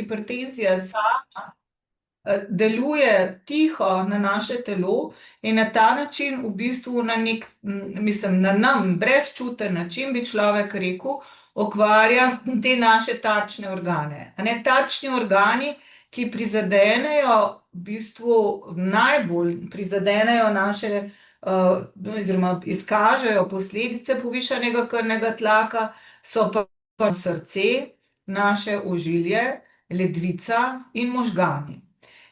hipertenzija deluje tiho na naše telo in na ta način v bistvu na nek, mislim, na nam brezčuten način, bi človek rekel, okvarja te naše tarčne organe. A ne, tarčni organi, ki prizadenejo, v bistvu najbolj prizadenejo naše, oziroma izkažejo posledice povišanega krvnega tlaka, so pa srce, naše ožilje, ledvica in možgani.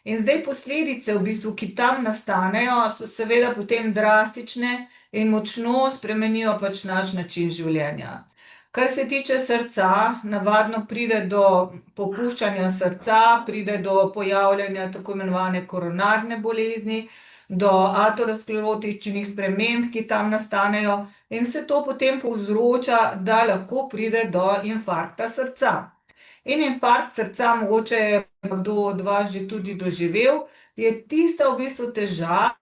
In zdaj posledice, v bistvu, ki tam nastanejo, so seveda potem drastične in močno spremenijo pač naš način življenja. Kar se tiče srca, navadno pride do popuščanja srca, pride do pojavljanja tako imenovane koronarne bolezni, do aterosklerotičnih sprememb, ki tam nastanejo, in vse to potem povzroča, da lahko pride do infarkta srca. In infarkt srca, mogoče je kdo od vas že tudi doživel, je tista v bistvu težava,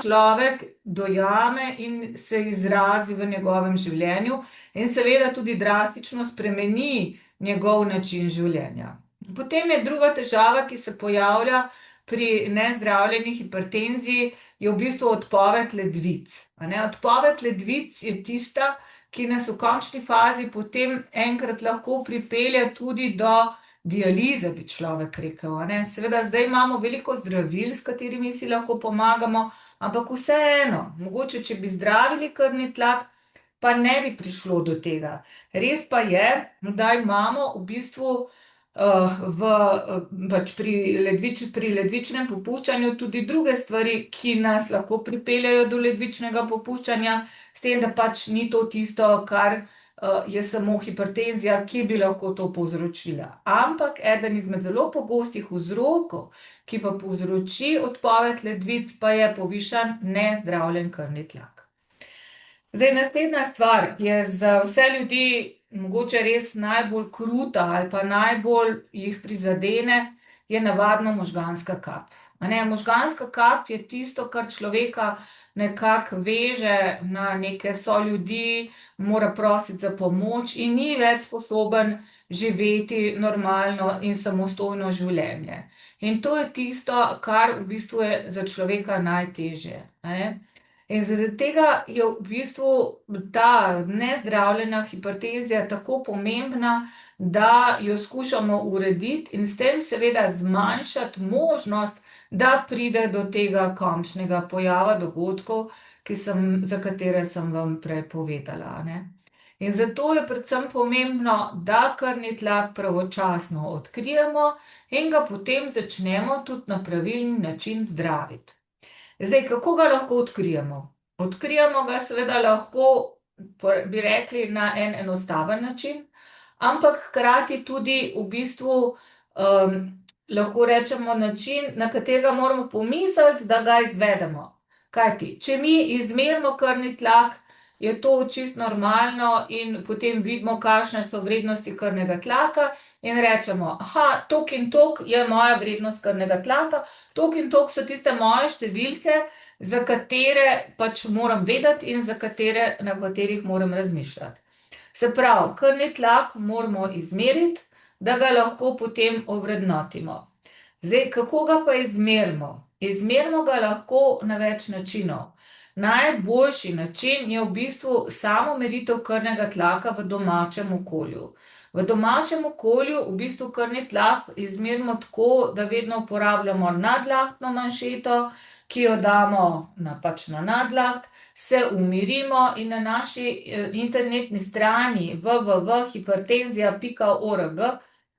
človek dojame in se izrazi v njegovem življenju in seveda tudi drastično spremeni njegov način življenja. Potem je druga težava, ki se pojavlja pri nezdravljeni hipertenziji, je v bistvu odpoved ledvic. A ne, odpoved ledvic je tista, ki nas v končni fazi potem enkrat lahko pripelje tudi do dialize, bi človek rekel, a ne. Seveda zdaj imamo veliko zdravil, s katerimi si lahko pomagamo, ampak vseeno, mogoče, če bi zdravili krvni tlak, pa ne bi prišlo do tega. Res pa je, da imamo v bistvu pač pri ledvičnem popuščanju tudi druge stvari, ki nas lahko pripeljejo do ledvičnega popuščanja, s tem, da pač ni to tisto, kar je samo hipertenzija, ki bi lahko to povzročila. Ampak eden izmed zelo pogostih vzrokov, ki pa povzroči odpoved ledvic, pa je povišan nezdravljen krvni tlak. Zdaj, naslednja stvar, ki je za vse ljudi mogoče res najbolj kruta ali pa najbolj jih prizadene, je navadno možganska kap. A ne, možganska kap je tisto, kar človeka nekako veže na neke soljudi, mora prositi za pomoč in ni več sposoben živeti normalno in samostojno življenje. In to je tisto, kar v bistvu je za človeka najtežje, a ne. In zaradi tega je v bistvu ta nezdravljena hipertenzija tako pomembna, da jo skušamo urediti in s tem seveda zmanjšati možnost, da pride do tega končnega pojava dogodkov, za katere sem vam prej povedala, a ne. In zato je predvsem pomembno, da krvni tlak pravočasno odkrijemo in ga potem začnemo tudi na pravilen način zdraviti. Zdaj, kako ga lahko odkrijemo? Odkrijemo ga seveda lahko, bi rekli, na en enostaven način, ampak hkrati tudi v bistvu lahko rečemo način, na katerega moramo pomisliti, da ga izvedemo. Kajti, če mi izmerimo krvni tlak, je to čisto normalno in potem vidimo, kakšne so vrednosti krvnega tlaka in rečemo, toliko in toliko je moja vrednost krvnega tlaka, toliko in toliko so tiste moje številke, za katere pač moram vedeti in na katerih moram razmišljati. Se pravi, krvni tlak moramo izmeriti, da ga lahko potem ovrednotimo. Zdaj, kako ga pa izmerimo? Izmerimo ga lahko na več načinov. Najboljši način je v bistvu samomeritev krvnega tlaka v domačem okolju. V domačem okolju v bistvu krvni tlak izmerimo tako, da vedno uporabljamo nadlahtno manšeto, ki jo damo pač na nadlaht, se umirimo in na naši internetni strani www.hipertenzija.org,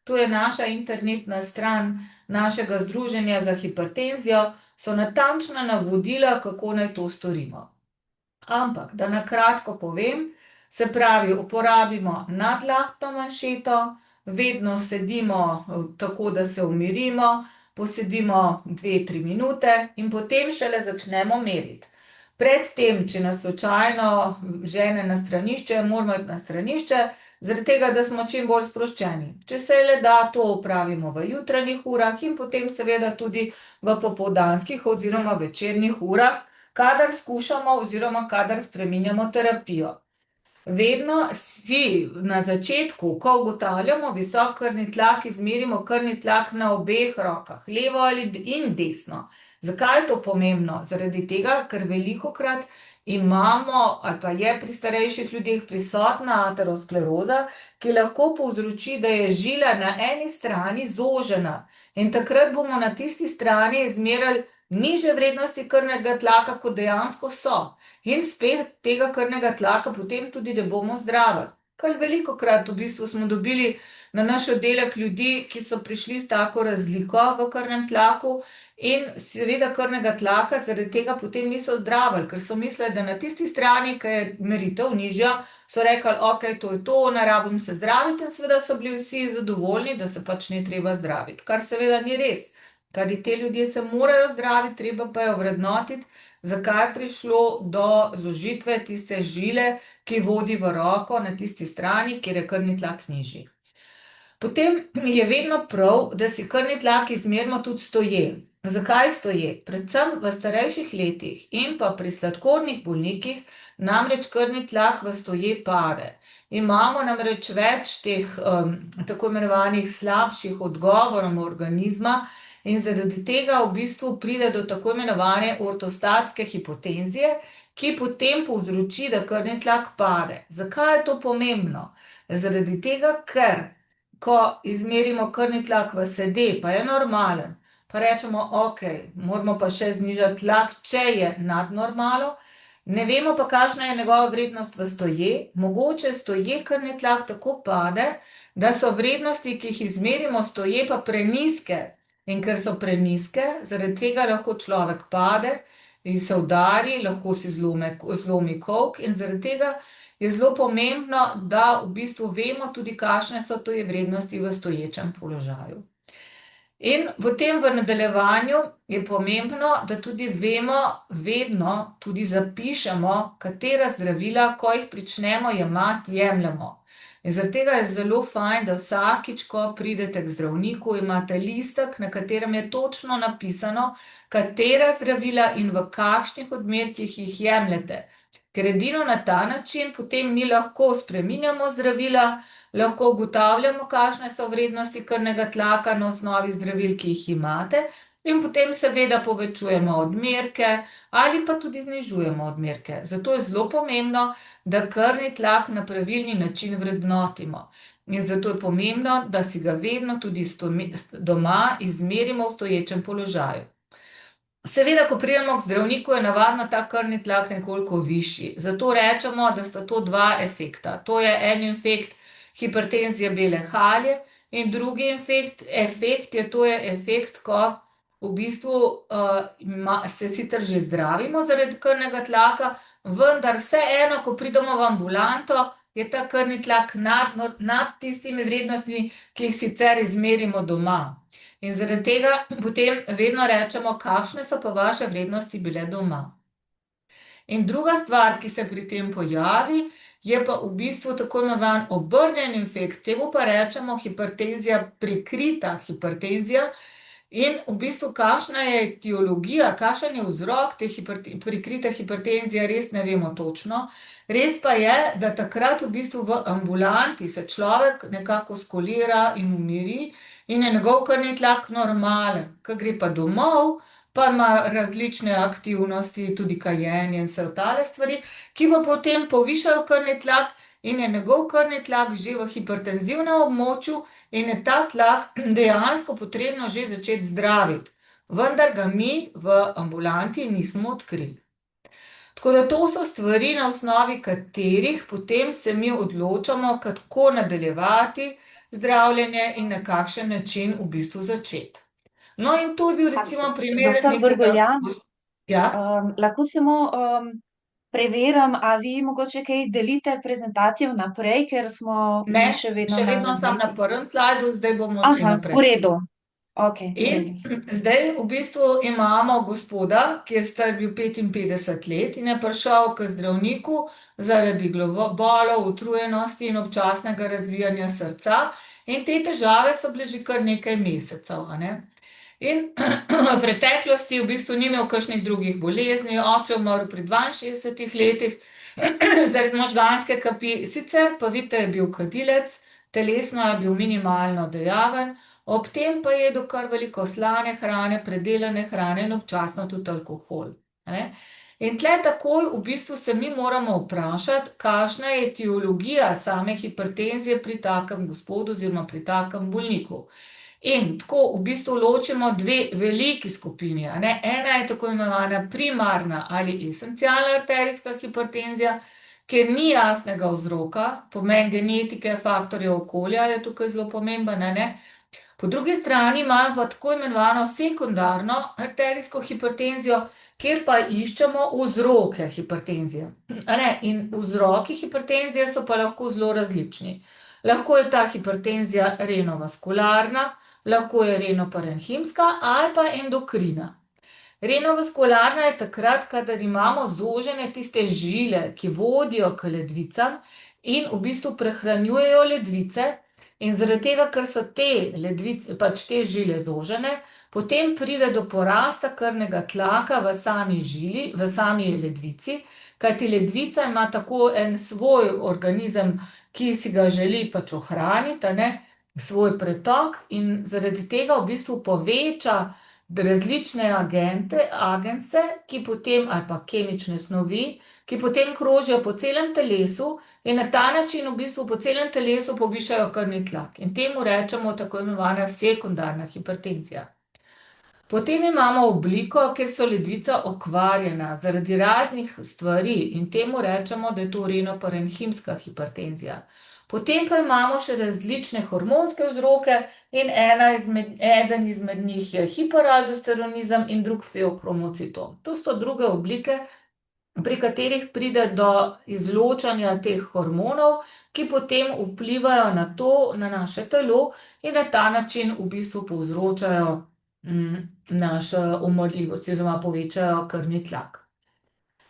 to je naša internetna stran našega združenja za hipertenzijo, so natančna navodila, kako naj to storimo. Ampak, da na kratko povem, se pravi, uporabimo nadlahtno manšeto, vedno sedimo tako, da se umirimo, posedimo 2-3 minute in potem šele začnemo meriti. Pred tem, če nas slučajno žene na stranišče, moramo iti na stranišče, zaradi tega, da smo čim bolj sproščeni. Če se le da, to opravimo v jutranjih urah in potem seveda tudi v popoldanskih oziroma večernih urah, kadar skušamo oziroma kadar spreminjamo terapijo. Vedno si na začetku, ko ugotavljamo visok krvni tlak, izmerimo krvni tlak na obeh rokah, levo ali in desno. Zakaj je to pomembno? Zaradi tega, ker velikokrat imamo ali pa je pri starejših ljudeh prisotna ateroskleroza, ki lahko povzroči, da je žila na eni strani zožena in takrat bomo na tisti strani izmerili nižje vrednosti krvnega tlaka, kot dejansko so. In spet tega krvnega tlaka potem tudi ne bomo zdravili. Kar velikokrat v bistvu smo dobili na naš oddelek ljudi, ki so prišli s tako razliko v krvnem tlaku in seveda krvnega tlaka zaradi tega potem niso zdravili, ker so mislili, da na tisti strani, ki je meritev nižja, so rekli, ok, to je to, ne rabim se zdraviti in seveda so bili vsi zadovoljni, da se pač ni treba zdraviti, kar seveda ni res. Kajti te ljudje se morajo zdraviti, treba pa je ovrednotiti, zakaj je prišlo do zožitve tiste žile, ki vodi v roko na tisti strani, kjer je krvni tlak nižji. Potem je vedno prav, da si krvni tlak izmerimo tudi stoje. Zakaj stoje? Predvsem v starejših letih in pa pri sladkornih bolnikih namreč krvni tlak v stoje pade. Imamo namreč več teh tako imenovanih slabših odgovorov organizma in zaradi tega v bistvu pride do tako imenovane ortostatske hipotenzije, ki potem povzroči, da krvni tlak pade. Zakaj je to pomembno? Zaradi tega, ker ko izmerimo krvni tlak v sede, pa je normalen, pa rečemo, ok, moramo pa še znižati tlak, če je nad normalo, ne vemo pa, kakšna je njegova vrednost v stoje, mogoče stoje krvni tlak tako pade, da so vrednosti, ki jih izmerimo stoje, pa prenizke. In ker so prenizke, zaradi tega lahko človek pade in se udari, lahko si zlomi kolk in zaradi tega je zelo pomembno, da v bistvu vemo tudi, kakšne so te vrednosti v stoječem položaju. In potem v nadaljevanju je pomembno, da tudi vemo, vedno tudi zapišemo, katera zdravila, ko jih pričnemo jemati, jemljemo. In zaradi tega je zelo fajn, da vsakič, ko pridete k zdravniku, imate listek, na katerem je točno napisano, katera zdravila in v kakšnih odmerkih jih jemljete. Ker edino na ta način potem mi lahko spreminjamo zdravila, lahko ugotavljamo, kakšne so vrednosti krvnega tlaka na osnovi zdravil, ki jih imate, in potem seveda povečujemo odmerke ali pa tudi znižujemo odmerke. Zato je zelo pomembno, da krvni tlak na pravilni način vrednotimo. In zato je pomembno, da si ga vedno tudi doma izmerimo v stoječem položaju. Seveda, ko pridemo k zdravniku, je navadno ta krvni tlak nekoliko višji. Zato rečemo, da sta to dva efekta. To je en efekt hipertenzije bele halje in drugi efekt je efekt, ko v bistvu se sicer že zdravimo zaradi krvnega tlaka, vendar vseeno, ko pridemo v ambulanto, je ta krvni tlak nad tistimi vrednostmi, ki jih sicer izmerimo doma. In zaradi tega potem vedno rečemo, kakšne so pa vaše vrednosti bile doma. In druga stvar, ki se pri tem pojavi, je pa v bistvu tako imenovan obrnjen efekt, temu pa rečemo hipertenzija, prikrita hipertenzija. In v bistvu, kakšna je etiologija, kakšen je vzrok te prikrite hipertenzije, res ne vemo točno. Res pa je, da takrat v bistvu v ambulanti se človek nekako skolira in umiri in je njegov krvni tlak normalen. Ko gre pa domov, pa ima različne aktivnosti, tudi kajenje in vse ostale stvari, ki pa potem povišajo krvni tlak in je njegov krvni tlak že v hipertenzivnem območju in je ta tlak dejansko potrebno že začeti zdraviti. Vendar ga mi v ambulanti nismo odkrili. Tako da to so stvari, na osnovi katerih potem se mi odločamo, kako nadaljevati zdravljenje in na kakšen način v bistvu začeti. No, in to je bil recimo primer Doktor nekega... Brgoljan, Ja, lahko samo preverim, a vi mogoče kaj delite prezentacijo naprej, ker smo ne, mi še vedno še na vedno sam na dveh. prvem slajdu, zdaj bomo šli Aha, v naprej. redu. Ok, v In redu. zdaj v bistvu imamo gospoda, ki je star bil 55 let in je prišel k zdravniku zaradi glavobolov, utrujenosti in občasnega razbijanja srca. In te težave so bile že kar nekaj mesecev, a ne. In v preteklosti v bistvu ni imel kakšnih drugih bolezni, oče je umrl pri 62 letih zaradi možganske kapi, sicer pa vidite, je bil kadilec, telesno je bil minimalno dejaven, ob tem pa je jedel kar veliko slane hrane, predelane hrane in občasno tudi alkohol. Ne? In tle takoj v bistvu se mi moramo vprašati, kakšna je etiologija same hipertenzije pri takem gospodu oziroma pri takem bolniku. In tako v bistvu ločimo dve veliki skupini. A ne? Ena je tako imenovana primarna ali esencialna arterijska hipertenzija, kjer ni jasnega vzroka, pomen genetike, faktorjev okolja je tukaj zelo pomemben, a ne? Po drugi strani imamo pa tako imenovano sekundarno arterijsko hipertenzijo, kjer pa iščemo vzroke hipertenzije. A ne? In vzroki hipertenzije so pa lahko zelo različni. Lahko je ta hipertenzija renovaskularna, lahko je renoparenhimska ali pa endokrina. Renovaskularna je takrat, kadar imamo zožene tiste žile, ki vodijo k ledvicam in v bistvu prehranjujejo ledvice, in zaradi tega, ker so te ledvice, pač te žile zožene, potem pride do porasta krvnega tlaka v sami žili, v sami ledvici, kajti ledvica ima tako en svoj organizem, ki si ga želi pač ohraniti, a ne, svoj pretok, in zaradi tega v bistvu poveča različne agence, ki potem, ali pa kemične snovi, ki potem krožijo po celem telesu in na ta način v bistvu po celem telesu povišajo krvni tlak. In temu rečemo tako imenovana sekundarna hipertenzija. Potem imamo obliko, kjer so ledvica okvarjena zaradi raznih stvari, in temu rečemo, da je to renoparenhimska hipertenzija. Potem pa imamo še različne hormonske vzroke in eden izmed njih je hiperaldosteronizem in drug feokromocitom. To so druge oblike, pri katerih pride do izločanja teh hormonov, ki potem vplivajo na to, na naše telo, in na ta način v bistvu povzročajo našo umrljivost oziroma povečajo krvni tlak.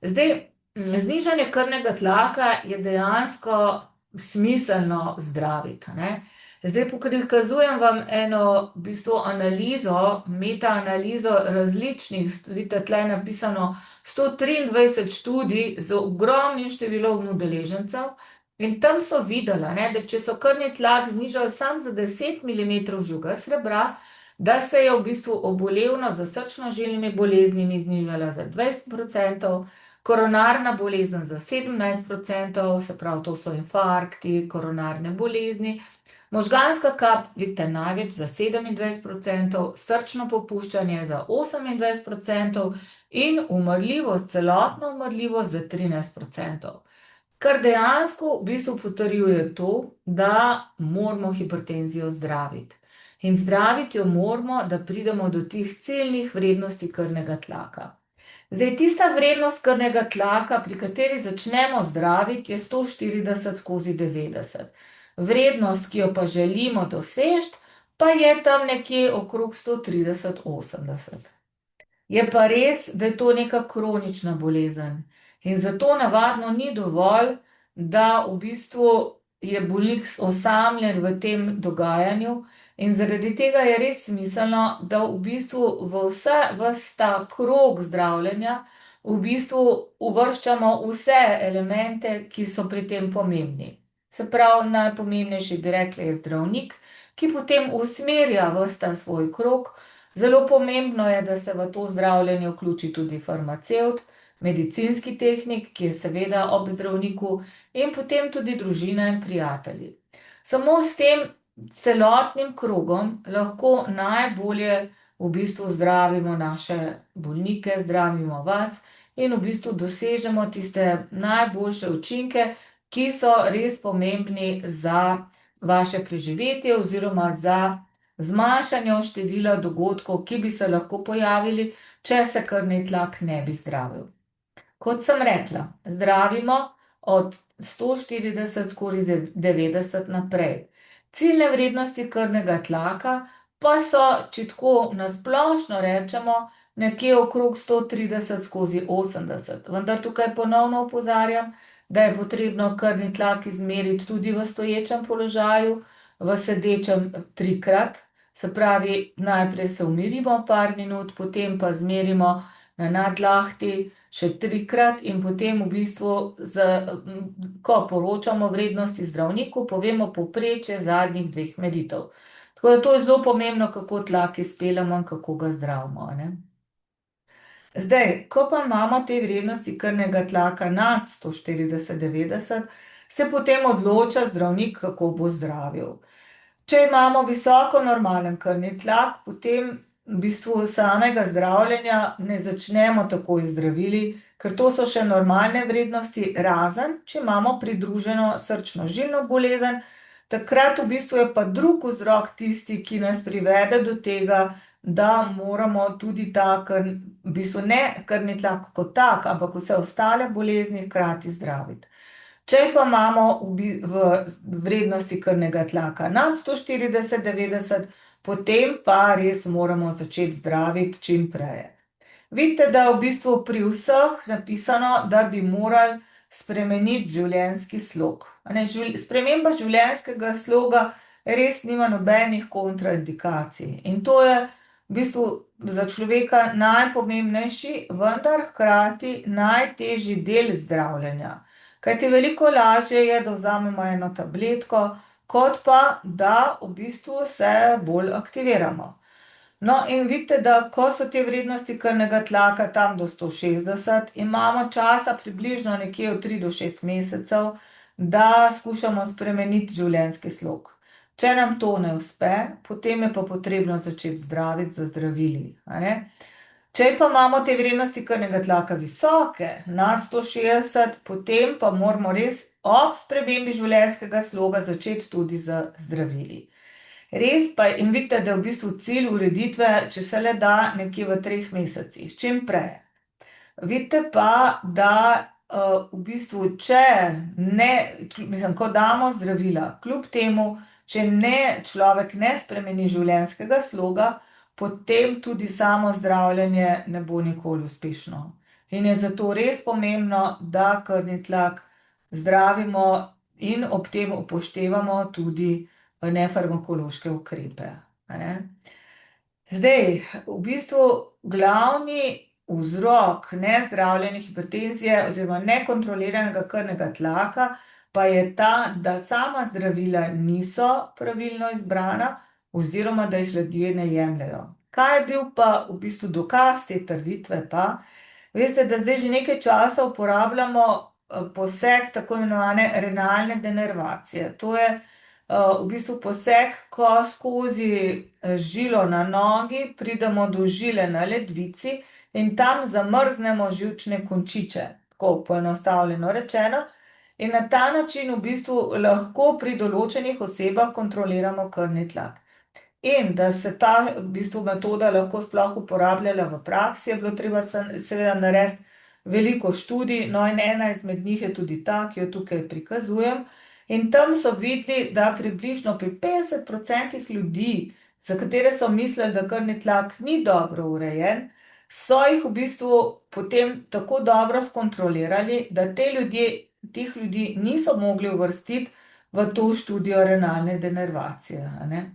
Zdaj, znižanje krvnega tlaka je dejansko smiselno zdraviti, a ne. Zdaj prikazujem vam eno v bistvu analizo, metaanalizo različnih, vidite, tule je napisano 123 študij z ogromnim številom udeležencev, in tam so videli, a ne, da če so krvni tlak znižali samo za 10 milimetrov žuga srebra, da se je v bistvu obolevnost za srčno-žilnimi boleznimi znižala za 20%, koronarna bolezen za 17%, se pravi, to so infarkti, koronarne bolezni, možganska kap, vidite, največ za 27%, srčno popuščanje za 28% in umrljivost, celotna umrljivost za 13%. Kar dejansko v bistvu potrjuje to, da moramo hipertenzijo zdraviti. In zdraviti jo moramo, da pridemo do teh ciljnih vrednosti krvnega tlaka. Zdaj, tista vrednost krvnega tlaka, pri kateri začnemo zdraviti, je 140/90. Vrednost, ki jo pa želimo doseči, pa je tam nekje okrog 130/80. Je pa res, da je to neka kronična bolezen. In zato navadno ni dovolj, da v bistvu je bolnik osamljen v tem dogajanju, in zaradi tega je res smiselno, da v bistvu ves ta krog zdravljenja v bistvu uvrščamo vse elemente, ki so pri tem pomembni. Se pravi, najpomembnejši, bi rekli, je zdravnik, ki potem usmerja ves ta svoj krog. Zelo pomembno je, da se v to zdravljenje vključi tudi farmacevt, medicinski tehnik, ki je seveda ob zdravniku, in potem tudi družina in prijatelji. Samo s tem celotnim krogom lahko najbolje v bistvu zdravimo naše bolnike, zdravimo vas in v bistvu dosežemo tiste najboljše učinke, ki so res pomembni za vaše preživetje oziroma za zmanjšanje števila dogodkov, ki bi se lahko pojavili, če se krvni tlak ne bi zdravil. Kot sem rekla, zdravimo od 140/90 naprej. Ciljne vrednosti krvnega tlaka pa so, če tako na splošno rečemo, nekje okrog 130/80. Vendar tukaj ponovno opozarjam, da je potrebno krvni tlak izmeriti tudi v stoječem položaju, v sedečem 3-krat, Se pravi, najprej se umirimo par minut, potem pa zmerimo na nadlahti še 3-krat in potem v bistvu, ko poročamo vrednosti zdravniku, povemo povprečje zadnjih 2 meritev. Tako da to je zelo pomembno, kako tlak izpeljemo in kako ga zdravimo, a ne. Zdaj, ko pa imamo te vrednosti krvnega tlaka nad 140/90, se potem odloča zdravnik, kako bo zdravil. Če imamo visoko normalen krvni tlak, potem v bistvu samega zdravljenja ne začnemo takoj z zdravili, ker to so še normalne vrednosti, razen če imamo pridruženo srčno-žilno bolezen. Takrat v bistvu je pa drug vzrok tisti, ki nas privede do tega, da moramo tudi v bistvu ne krvni tlak kot tak, ampak vse ostale bolezni hkrati zdraviti. Če pa imamo v vrednosti krvnega tlaka nad 140/90, potem pa res moramo začeti zdraviti čim prej. Vidite, da je v bistvu pri vseh napisano, da bi morali spremeniti življenjski slog. A ne, sprememba življenjskega sloga res nima nobenih kontraindikacij. In to je v bistvu za človeka najpomembnejši, vendar hkrati najtežji del zdravljenja. Kajti veliko lažje je, da vzamemo eno tabletko, kot pa, da v bistvu se bolj aktiviramo. No, in vidite, da ko so te vrednosti krvnega tlaka tam do 160, imamo časa približno nekje od 3 do 6 mesecev, da skušamo spremeniti življenjski slog. Če nam to ne uspe, potem je pa potrebno začeti zdraviti z zdravili, a ne. Če pa imamo te vrednosti krvnega tlaka visoke, nad 160, potem pa moramo res ob spremembi življenjskega sloga začeti tudi z zdravili. Res pa, in vidite, da je v bistvu cilj ureditve, če se le da, nekje v 3 mesecih, čim prej. Vidite pa, da v bistvu, ko damo zdravila, kljub temu, če človek ne spremeni življenjskega sloga, potem tudi samo zdravljenje ne bo nikoli uspešno. In je zato res pomembno, da krvni tlak zdravimo in ob tem upoštevamo tudi nefarmakološke ukrepe, a ne. Zdaj, v bistvu glavni vzrok nezdravljene hipertenzije oziroma nekontroliranega krvnega tlaka pa je ta, da sama zdravila niso pravilno izbrana oziroma da jih ljudje ne jemljejo. Kaj je bil pa v bistvu dokaz te trditve pa? Veste, da zdaj že nekaj časa uporabljamo poseg tako imenovane renalne denervacije. To je v bistvu poseg, ko skozi žilo na nogi pridemo do žile na ledvici in tam zamrznemo živčne končiče, tako poenostavljeno rečeno, in na ta način v bistvu lahko pri določenih osebah kontroliramo krvni tlak. In da se ta v bistvu metoda lahko sploh uporabljala v praksi, je bilo treba seveda narediti veliko študij, no, in ena izmed njih je tudi ta, ki jo tukaj prikazujem. In tam so videli, da približno pri 50% ljudi, za katere so mislili, da krvni tlak ni dobro urejen, so jih v bistvu potem tako dobro skontrolirali, da teh ljudi niso mogli uvrstiti v to študijo renalne denervacije, a ne.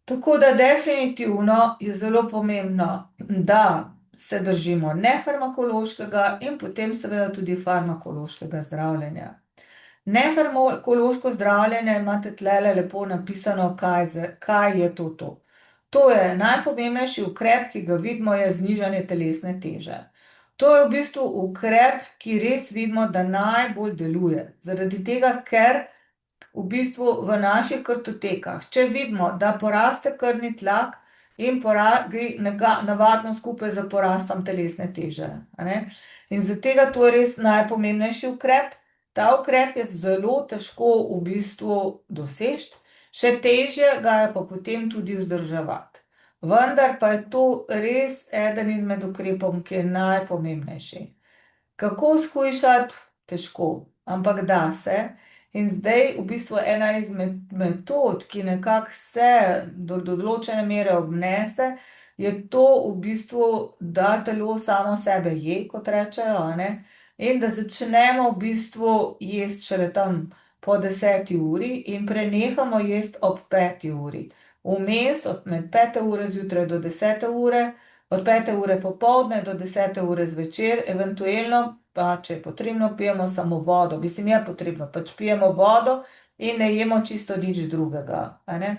Tako da definitivno je zelo pomembno, da se držimo nefarmakološkega in potem seveda tudi farmakološkega zdravljenja. Nefarmakološko zdravljenje imate tulele lepo napisano, kaj je to. To je najpomembnejši ukrep, ki ga vidimo, je znižanje telesne teže. To je v bistvu ukrep, ki res vidimo, da najbolj deluje, zaradi tega, ker v bistvu v naših kartotekah, če vidimo, da poraste krvni tlak in gre navadno skupaj s porastom telesne teže, a ne. In zaradi tega to je res najpomembnejši ukrep. Ta ukrep je zelo težko v bistvu doseči, še težje ga je pa potem tudi vzdrževati. Vendar pa je to res eden izmed ukrepov, ki je najpomembnejši. Kako shujšati? Težko, ampak da se. In zdaj v bistvu ena izmed metod, ki nekako se do določene mere obnese, je to v bistvu, da telo samo sebe je, kot rečejo, a ne, in da začnemo v bistvu jesti šele tam po 10. uri in prenehamo jesti ob 5. uri. vmes med 5. ure zjutraj do 10. ure, od 5. ure popoldne do 10. ure zvečer, eventualno pa, če je potrebno, pijemo samo vodo. Mislim, je potrebno, pač pijemo vodo in ne jemo čisto nič drugega, a ne.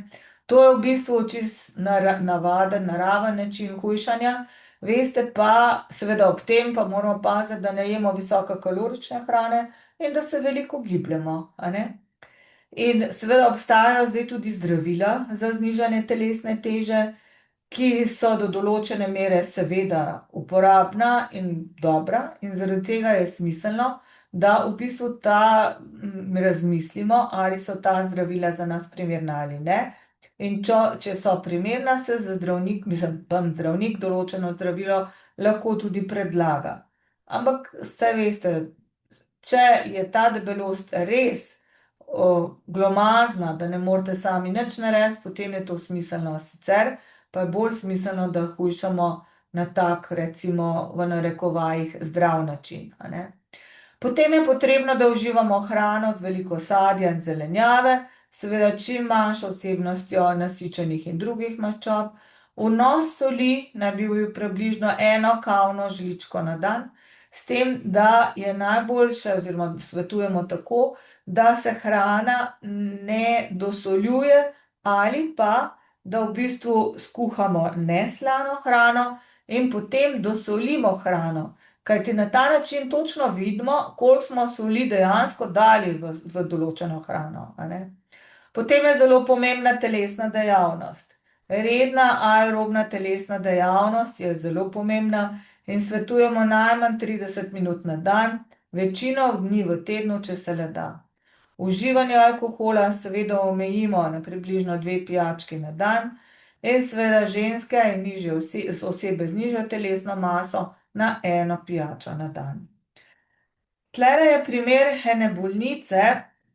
To je v bistvu čisto navaden, naraven način hujšanja. Veste pa, seveda ob tem pa moramo paziti, da ne jemo visokokalorične hrane in da se veliko gibljemo, a ne. In seveda obstajajo zdaj tudi zdravila za znižanje telesne teže, ki so do določene mere seveda uporabna in dobra, in zaradi tega je smiselno, da v bistvu razmislimo, ali so ta zdravila za nas primerna ali ne. In če so primerna, se tam zdravnik določeno zdravilo lahko tudi predlaga. Ampak saj veste, če je ta debelost res glomazna, da ne morete sami nič narediti, potem je to smiselno. Sicer pa je bolj smiselno, da hujšamo na tak, recimo v narekovajih, zdrav način, a ne. Potem je potrebno, da uživamo hrano z veliko sadja in zelenjave, seveda čim manjšo vsebnostjo nasičenih in drugih maščob. Vnos soli naj bi bil približno 1 kavno žličko na dan, s tem, da je najboljše oziroma svetujemo tako, da se hrana ne dosoljuje ali pa da v bistvu skuhamo neslano hrano in potem dosolimo hrano. Kajti na ta način točno vidimo, koliko smo soli dejansko dali v določeno hrano, a ne. Potem je zelo pomembna telesna dejavnost. Redna aerobna telesna dejavnost je zelo pomembna in svetujemo najmanj 30 minut na dan, večino dni v tednu, če se le da. Uživanje alkohola seveda omejimo na približno 2 pijački na dan in seveda ženske in osebe z nižjo telesno maso na 1 pijačo na dan. Tlele je primer ene bolnice,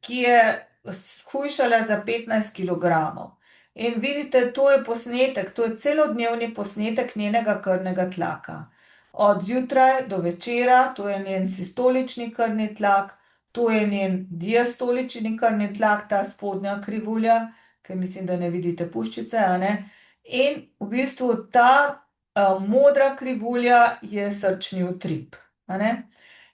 ki je shujšala za 15 kilogramov. In vidite, to je posnetek, to je celodnevni posnetek njenega krvnega tlaka. Od zjutraj do večera, to je njen sistolični krvni tlak, to je njen diastolični krvni tlak, ta spodnja krivulja, ker mislim, da ne vidite puščice, a ne. In v bistvu ta modra krivulja je srčni utrip, a ne.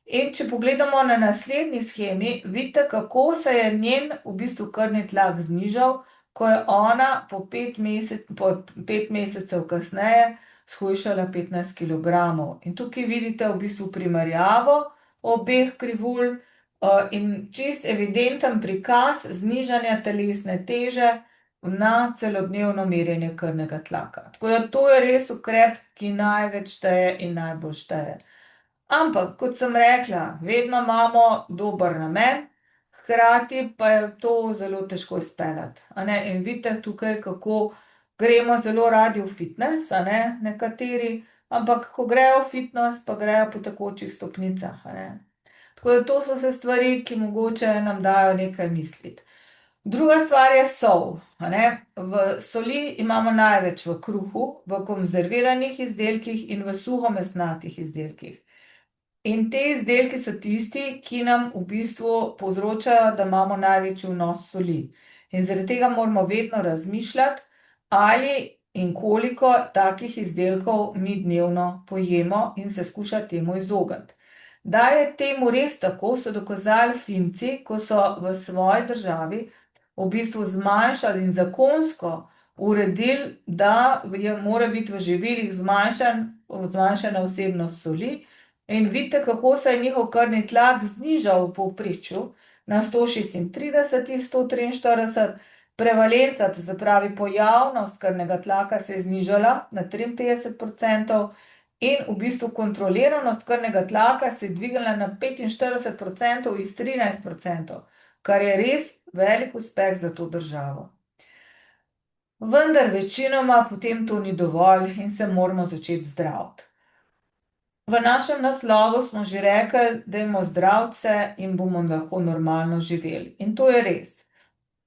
In če pogledamo na naslednji shemi, vidite, kako se je njen v bistvu krvni tlak znižal, ko je ona po 5 mesecev kasneje shujšala 15 kilogramov. In tukaj vidite v bistvu primerjavo obeh krivulj, in čisto evidenten prikaz znižanja telesne teže na celodnevno merjenje krvnega tlaka. Tako da to je res ukrep, ki največ šteje in najbolj šteje. Ampak, kot sem rekla, vedno imamo dober namen, hkrati pa je to zelo težko izpeljati, a ne. In vidite tukaj, kako gremo zelo radi v fitnes, a ne, nekateri, ampak ko grejo v fitnes, pa grejo po tekočih stopnicah, a ne. Tako da to so vse stvari, ki mogoče nam dajo nekaj misliti. Druga stvar je sol, a ne. Soli imamo največ v kruhu, v konzerviranih izdelkih in v suhomesnatih izdelkih. In ti izdelki so tisti, ki nam v bistvu povzročajo, da imamo največji vnos soli. In zaradi tega moramo vedno razmišljati, ali in koliko takih izdelkov mi dnevno pojemo in se skušati temu izogniti. Da je temu res tako, so dokazali Finci, ko so v svoji državi v bistvu zmanjšali in zakonsko uredili, da mora biti v živilih zmanjšana vsebnost soli. In vidite, kako se je njihov krvni tlak znižal v povprečju na 136 iz 143, prevalenca, to se pravi pojavnost krvnega tlaka, se je znižala na 53% in v bistvu kontroliranost krvnega tlaka se je dvignila na 45% iz 13%, kar je res velik uspeh za to državo. Vendar večinoma potem to ni dovolj in se moramo začeti zdraviti. V našem naslovu smo že rekli, dajmo zdraviti se in bomo lahko normalno živeli. In to je res.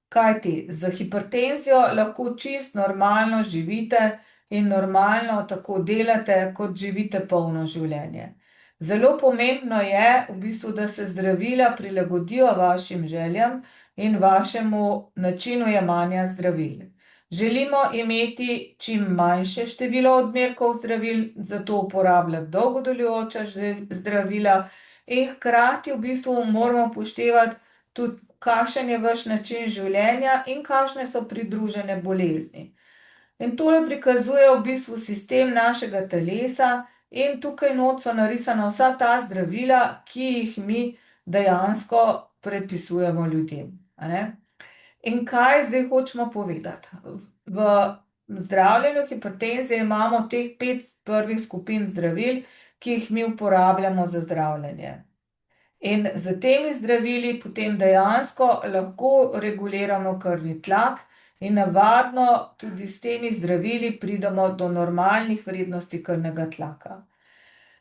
Kajti z hipertenzijo lahko čisto normalno živite in normalno tako delate, kot živite polno življenje. Zelo pomembno je v bistvu, da se zdravila prilagodijo vašim željam in vašemu načinu jemanja zdravil. Želimo imeti čim manjše število odmerkov zdravil, zato uporabljati dolgo delujoča zdravila in hkrati v bistvu moramo upoštevati tudi, kakšen je vaš način življenja in kakšne so pridružene bolezni. In tole prikazuje v bistvu sistem našega telesa in tukaj not so narisana vsa ta zdravila, ki jih mi dejansko predpisujemo ljudem, a ne. In kaj zdaj hočemo povedati? V zdravljenju hipertenzije imamo teh 5 prvih skupin zdravil, ki jih mi uporabljamo za zdravljenje. In s temi zdravili potem dejansko lahko reguliramo krvni tlak in navadno tudi s temi zdravili pridemo do normalnih vrednosti krvnega tlaka.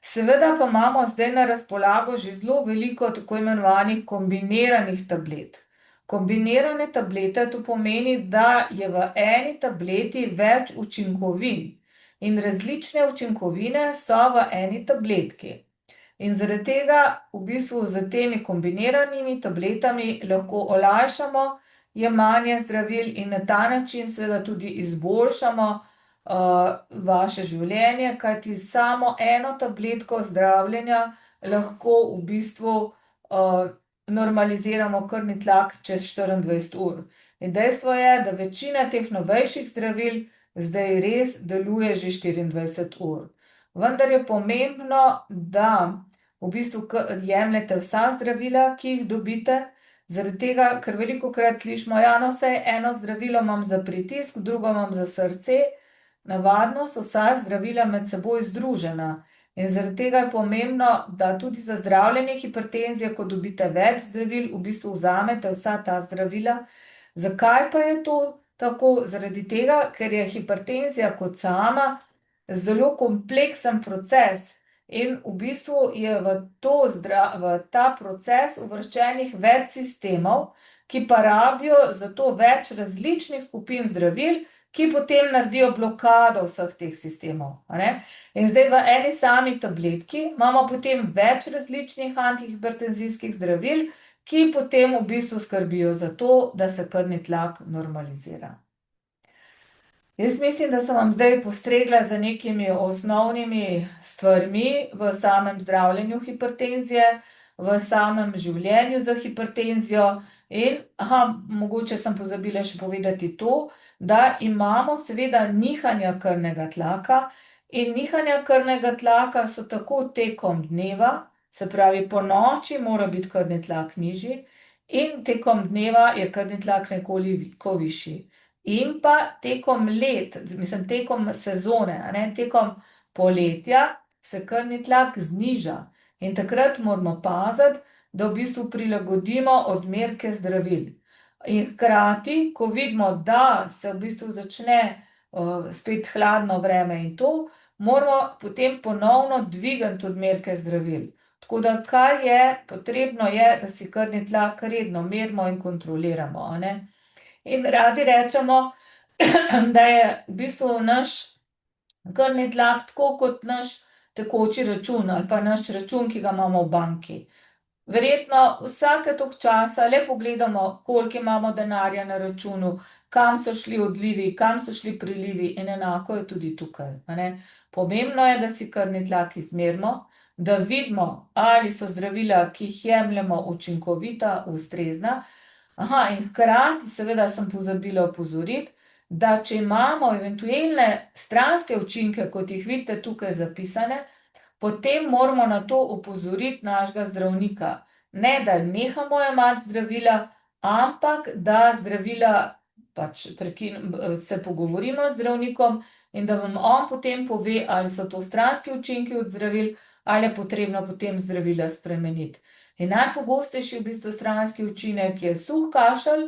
Seveda pa imamo zdaj na razpolago že zelo veliko tako imenovanih kombiniranih tablet. Kombinirane tablete, to pomeni, da je v eni tableti več učinkovin in različne učinkovine so v eni tabletki. In zaradi tega v bistvu s temi kombiniranimi tabletami lahko olajšamo jemanje zdravil in na ta način seveda tudi izboljšamo vaše življenje, kajti samo eno tabletko zdravljenja lahko v bistvu normaliziramo krvni tlak čez 24 ur. In dejstvo je, da večina teh novejših zdravil zdaj res deluje že 24 ur. Vendar je pomembno, da v bistvu jemljete vsa zdravila, ki jih dobite, zaradi tega, ker velikokrat slišimo, ja, no, saj eno zdravilo imam za pritisk, drugo imam za srce. Navadno so vsa zdravila med seboj združena. In zaradi tega je pomembno, da tudi za zdravljenje hipertenzije, ko dobite več zdravil, v bistvu vzamete vsa ta zdravila. Zakaj pa je to tako? Zaradi tega, ker je hipertenzija kot sama zelo kompleksen proces in v bistvu je v ta proces uvrščenih več sistemov, ki pa rabijo za to več različnih skupin zdravil, ki potem naredijo blokado vseh teh sistemov, a ne. In zdaj v eni sami tabletki imamo potem več različnih antihipertenzijskih zdravil, ki potem v bistvu skrbijo za to, da se krvni tlak normalizira. Jaz mislim, da sem vam zdaj postregla z nekimi osnovnimi stvarmi v samem zdravljenju hipertenzije, v samem življenju z hipertenzijo in, mogoče sem pozabila še povedati to, da imamo seveda nihanja krvnega tlaka in nihanja krvnega tlaka so tako tekom dneva, se pravi ponoči mora biti krvni tlak nižji in tekom dneva je krvni tlak nekoliko višji. In pa tekom tekom sezone, a ne, tekom poletja se krvni tlak zniža in takrat moramo paziti, da v bistvu prilagodimo odmerke zdravil. In hkrati, ko vidimo, da se v bistvu začne spet hladno vreme in to, moramo potem ponovno dvigniti odmerke zdravil. Tako da kar je potrebno je, da si krvni tlak redno merimo in kontroliramo, a ne. In radi rečemo, da je v bistvu naš krvni tlak tako kot naš tekoči račun ali pa naš račun, ki ga imamo v banki. Verjetno vsake toliko časa le pogledamo, koliko imamo denarja na računu, kam so šli odlivi, kam so šli prilivi in enako je tudi tukaj, a ne. Pomembno je, da si krvni tlak izmerimo, da vidimo, ali so zdravila, ki jih jemljemo, učinkovita, ustrezna. In hkrati seveda sem pozabila opozoriti, da če imamo eventuelne stranske učinke, kot jih vidite tukaj zapisane, potem moramo na to opozoriti našega zdravnika. Ne, da nehamo jemati zdravila, ampak da zdravila pač se pogovorimo z zdravnikom in da vam on potem pove, ali so to stranski učinki od zdravil ali je potrebno potem zdravila spremeniti. In najpogostejši v bistvu stranski učinek je suh kašelj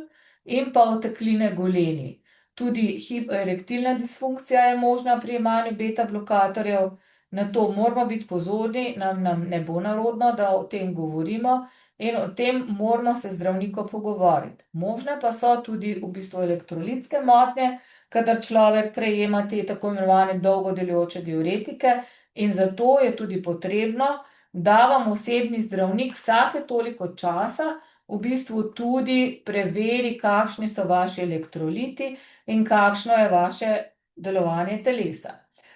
in pa otekline goleni. Tudi erektilna disfunkcija je možna pri jemanju beta blokatorjev. Na to moramo biti pozorni, nam ne bo nerodno, da o tem govorimo in o tem moramo se z zdravnikom pogovoriti. Možne pa so tudi v bistvu elektrolitske motnje, kadar človek prejema te tako imenovane dolgo delujoče diuretike in zato je tudi potrebno, da vam osebni zdravnik vsake toliko časa v bistvu tudi preveri, kakšni so vaši elektroliti, in kakšno je vaše delovanje telesa.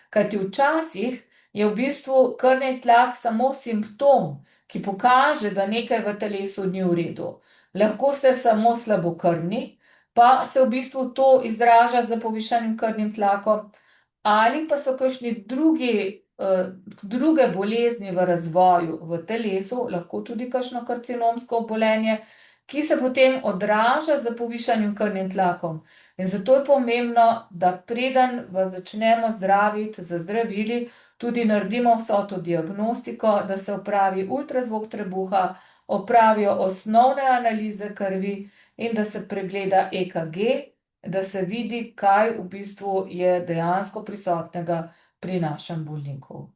Kajti včasih je v bistvu krvni tlak samo simptom, ki pokaže, da nekaj v telesu ni v redu. Lahko ste samo slabokrvni, pa se v bistvu to izraža z povišanim krvnim tlakom, ali pa so kakšni druge bolezni v razvoju v telesu, lahko tudi kakšno karcinomsko obolenje, ki se potem odraža z povišanim krvnim tlakom. In zato je pomembno, da preden vas začnemo zdraviti z zdravili, tudi naredimo vso to diagnostiko, da se opravi ultrazvok trebuha, opravijo osnovne analize krvi in da se pregleda EKG, da se vidi, kaj v bistvu je dejansko prisotnega pri našem bolniku.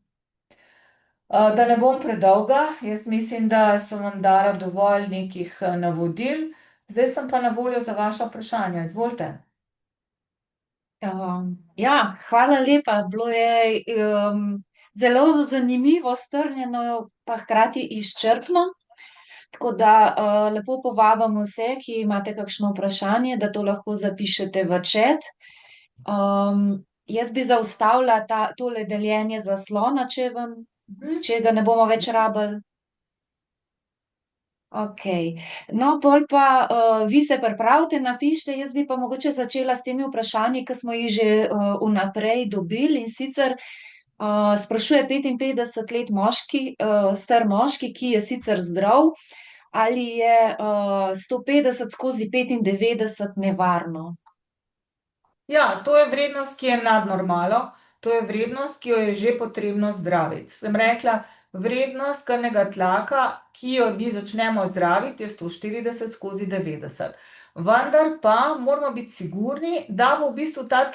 Da ne bom predolga, jaz mislim, da sem vam dala dovolj nekih navodil, zdaj sem pa na voljo za vaša vprašanja, izvolite. Ja, hvala lepa. Bilo je zelo zanimivo, strnjeno, pa hkrati izčrpno. Tako da lepo povabim vse, ki imate kakšno vprašanje, da to lahko zapišete v chat. Jaz bi zaustavila tole deljenje zaslona, če ga ne bomo več rabili. Ok, no, pol pa vi se pripravite, napišite, jaz bi pa mogoče začela s temi vprašanji, ki smo jih že vnaprej dobili, in sicer sprašuje 55 let moški, star moški, ki je sicer zdrav, ali je 150/95 nevarno? Ja, to je vrednost, ki je nad normalo, to je vrednost, ki jo je že potrebno zdraviti. Sem rekla, vrednost krvnega tlaka, ki jo mi začnemo zdraviti, je 140/90. Vendar pa moramo biti sigurni, da bo v bistvu da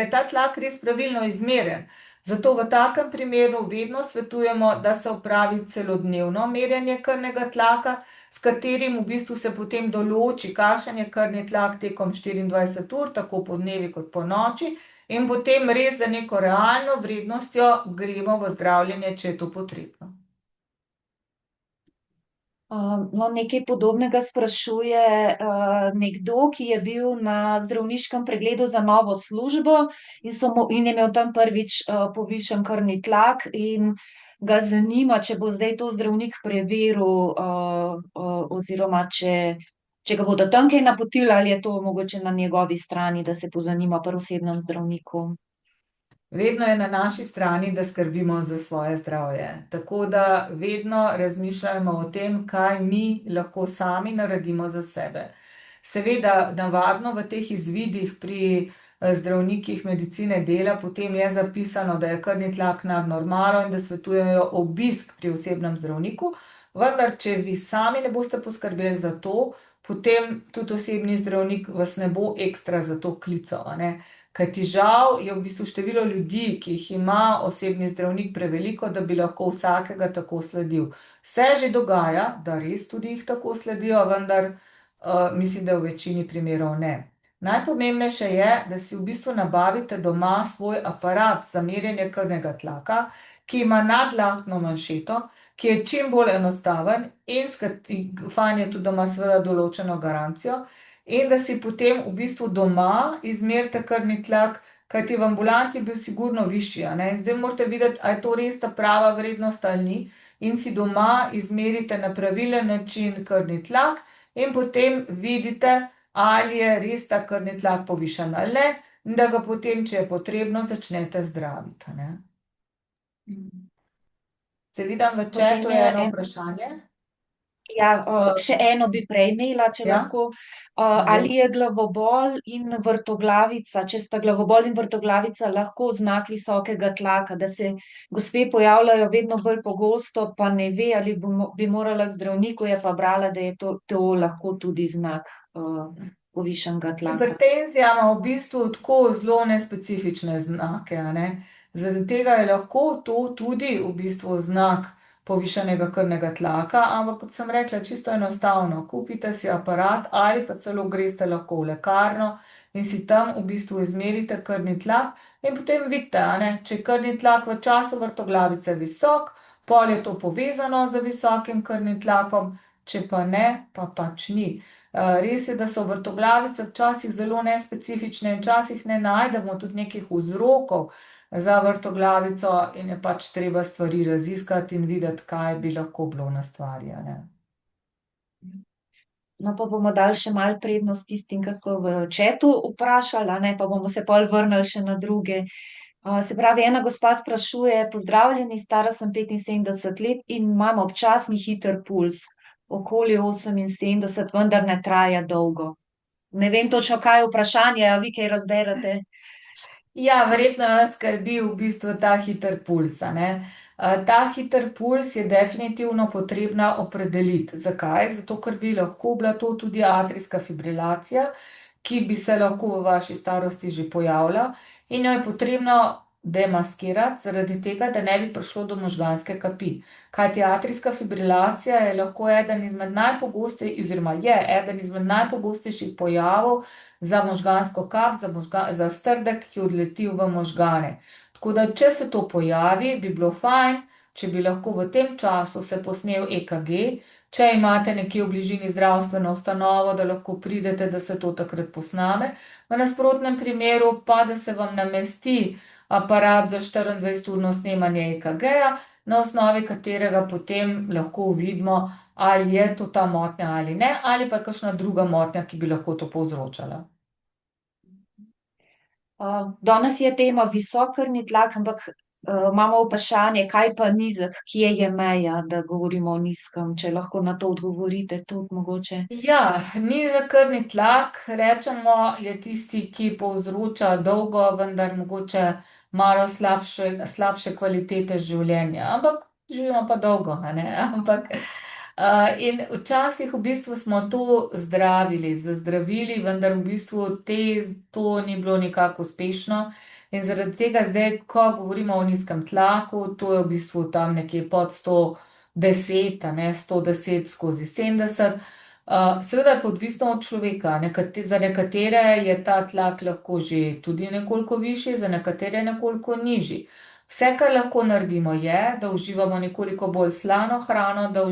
je ta tlak res pravilno izmeren. Zato v takem primeru vedno svetujemo, da se opravi celodnevno merjenje krvnega tlaka, s katerim v bistvu se potem določi, kakšen je krvni tlak tekom 24 ur, tako podnevi kot ponoči, in potem res za neko realno vrednostjo gremo v zdravljenje, če je to potrebno. No, nekaj podobnega sprašuje nekdo, ki je bil na zdravniškem pregledu za novo službo in je imel tam prvič povišan krvni tlak in ga zanima, če bo zdaj to zdravnik preveril, oziroma če ga bodo tam kaj napotili, ali je to mogoče na njegovi strani, da se pozanima pri osebnem zdravniku. Vedno je na naši strani, da skrbimo za svoje zdravje. Tako da vedno razmišljajmo o tem, kaj mi lahko sami naredimo za sebe. Seveda, navadno v teh izvidih pri zdravnikih medicine dela potem je zapisano, da je krvni tlak nad normalo in da svetujejo obisk pri osebnem zdravniku, vendar če vi sami ne boste poskrbeli za to, potem tudi osebni zdravnik vas ne bo ekstra za to klical, a ne. Kajti žal je v bistvu število ljudi, ki jih ima osebni zdravnik, preveliko, da bi lahko vsakega tako sledil. Se že dogaja, da res tudi jih tako sledijo, vendar mislim, da v večini primerov ne. Najpomembnejše je, da si v bistvu nabavite doma svoj aparat za merjenje krvnega tlaka, ki ima nadlahtno manšeto, ki je čim bolj enostaven in fajn je tudi, da ima seveda določeno garancijo, in da si potem v bistvu doma izmerite krvni tlak, kajti v ambulanti je bil sigurno višji, a ne. Zdaj morate videti, a je to res ta prava vrednost ali ni, in si doma izmerite na pravilen način krvni tlak in potem vidite, ali je res ta krvni tlak povišan ali ne, in da ga potem, če je potrebno, začnete zdraviti, a ne. Se vidim v chatu je eno vprašanje. Ja, še eno bi prej imela, če Ja. lahko. Ali je glavobol in vrtoglavica, če sta glavobol in vrtoglavica lahko znak visokega tlaka, da se gospe pojavljajo vedno bolj pogosto, pa ne ve, ali bi morala k zdravniku, je pa brala, da je to lahko tudi znak povišanega tlaka. Hipertenzija ima v bistvu tako zelo nespecifične znake, a ne. Zaradi tega je lahko to tudi v bistvu znak povišanega krvnega tlaka, ampak kot sem rekla, čisto enostavno, kupite si aparat ali pa celo greste lahko v lekarno in si tam v bistvu izmerite krvni tlak in potem vidite, a ne, če je krvni tlak v času vrtoglavice visok, pol je to povezano z visokim krvnim tlakom, če pa ne, pa pač ni. Res je, da so vrtoglavice včasih zelo nespecifične in včasih ne najdemo tudi nekih vzrokov za vrtoglavico in je pač treba stvari raziskati in videti, kaj bi lahko bilo na stvari, a ne. No, pa bomo dali še malo prednost tistim, ki so v četu vprašali, a ne, pa bomo se pol vrnili še na druge. Se pravi, ena gospa sprašuje: pozdravljeni, stara sem 75 let in imam občasni hiter puls, okoli 78, vendar ne traja dolgo. Ne vem točno, kaj je vprašanje, a vi kaj razberete? Ja, verjetno nas skrbi v bistvu ta hiter puls, a ne. Ta hiter puls je definitivno potrebno opredeliti. Zakaj? Zato, ker bi lahko bila to tudi atrijska fibrilacija, ki bi se lahko v vaši starosti že pojavila in jo je potrebno demaskirati zaradi tega, da ne bi prišlo do možganske kapi. Kajti atrijska fibrilacija je lahko eden izmed oziroma je eden izmed najpogostejših pojavov za možgansko kap, za strdek, ki odleti v možgane. Tako da, če se to pojavi, bi bilo fajn, če bi lahko v tem času se posnel EKG, če imate nekje v bližini zdravstveno ustanovo, da lahko pridete, da se to takrat posname. V nasprotnem primeru pa, da se vam namesti aparat za 24-urno snemanje EKG-ja, na osnovi katerega potem lahko vidimo, ali je to ta motnja ali ne, ali pa je kakšna druga motnja, ki bi lahko to povzročala. Danes je tema visok krvni tlak, ampak imamo vprašanje, kaj pa nizek, kje je meja, da govorimo o nizkem, če lahko na to odgovorite tudi mogoče. Ja, nizek krvni tlak, rečemo, je tisti, ki povzroča dolgo, vendar mogoče malo slabše kvalitete življenja. Ampak živimo pa dolgo, a ne? Ampak, in včasih v bistvu smo to zdravili z zdravili, vendar v bistvu to ni bilo nekako uspešno. In zaradi tega zdaj, ko govorimo o nizkem tlaku, to je v bistvu tam nekje pod 110, a ne, 110/70. Seveda je pa odvisno od človeka. Za nekatere je ta tlak lahko že tudi nekoliko višji, za nekatere nekoliko nižji. Vse, kar lahko naredimo, je, da uživamo nekoliko bolj slano hrano, da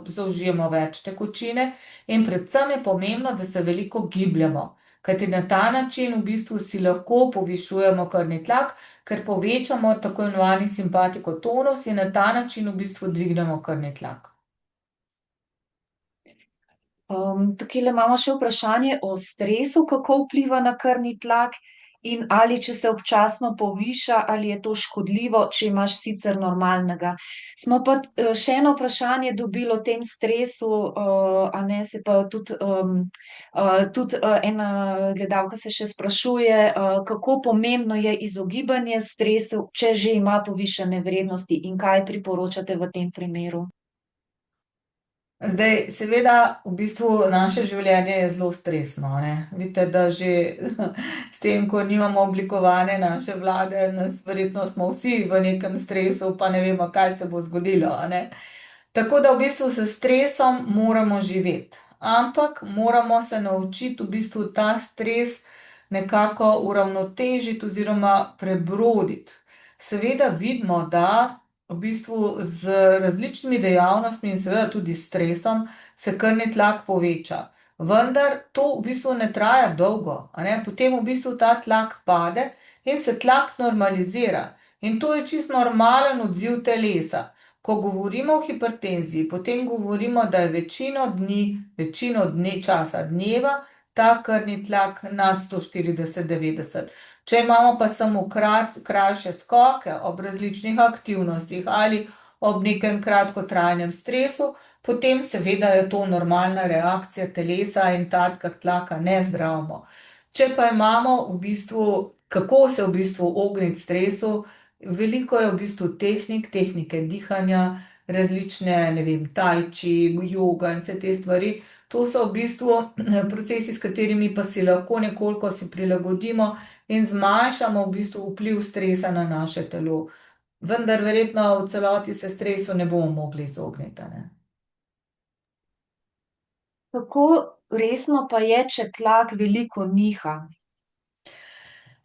zaužijemo več tekočine in predvsem je pomembno, da se veliko gibljemo. Kajti na ta način v bistvu si lahko povišujemo krvni tlak, ker povečamo tako imenovani simpatikotonus in na ta način v bistvu dvignemo krvni tlak. Tukaj imamo še vprašanje o stresu, kako vpliva na krvni tlak in ali če se občasno poviša, ali je to škodljivo, če imaš sicer normalnega. Smo pa še eno vprašanje dobili o tem stresu, a ne, se pa tudi ena gledalka se še sprašuje, kako pomembno je izogibanje stresu, če že ima povišane vrednosti in kaj priporočate v tem primeru. Zdaj, seveda, v bistvu naše življenje je zelo stresno, a ne. Vidite, da že s tem, ko nimamo oblikovane naše vlade, verjetno smo vsi v nekem stresu, pa ne vemo, kaj se bo zgodilo, a ne. Tako da v bistvu s stresom moramo živeti, ampak moramo se naučiti v bistvu ta stres nekako uravnotežiti oziroma prebroditi. Seveda vidimo, da v bistvu z različnimi dejavnostmi in seveda tudi s stresom se krvni tlak poveča. Vendar to v bistvu ne traja dolgo, a ne, potem v bistvu ta tlak pade in se tlak normalizira. In to je čisto normalen odziv telesa. Ko govorimo o hipertenziji, potem govorimo, da je večino dni časa dneva ta krvni tlak nad 140/90. Če imamo pa samo krajše skoke ob različnih aktivnostih ali ob nekem kratkotrajnem stresu, potem seveda je to normalna reakcija telesa in takega tlaka ne zdravimo. Če pa imamo v bistvu, kako se v bistvu ogniti stresu, veliko je v bistvu tehnike dihanja, različne, ne vem, tai chi, joga in vse te stvari. To so v bistvu procesi, s katerimi pa si lahko nekoliko si prilagodimo in zmanjšamo v bistvu vpliv stresa na naše telo. Vendar verjetno v celoti se stresu ne bomo mogli izogniti, a ne. Kako resno pa je, če tlak veliko niha?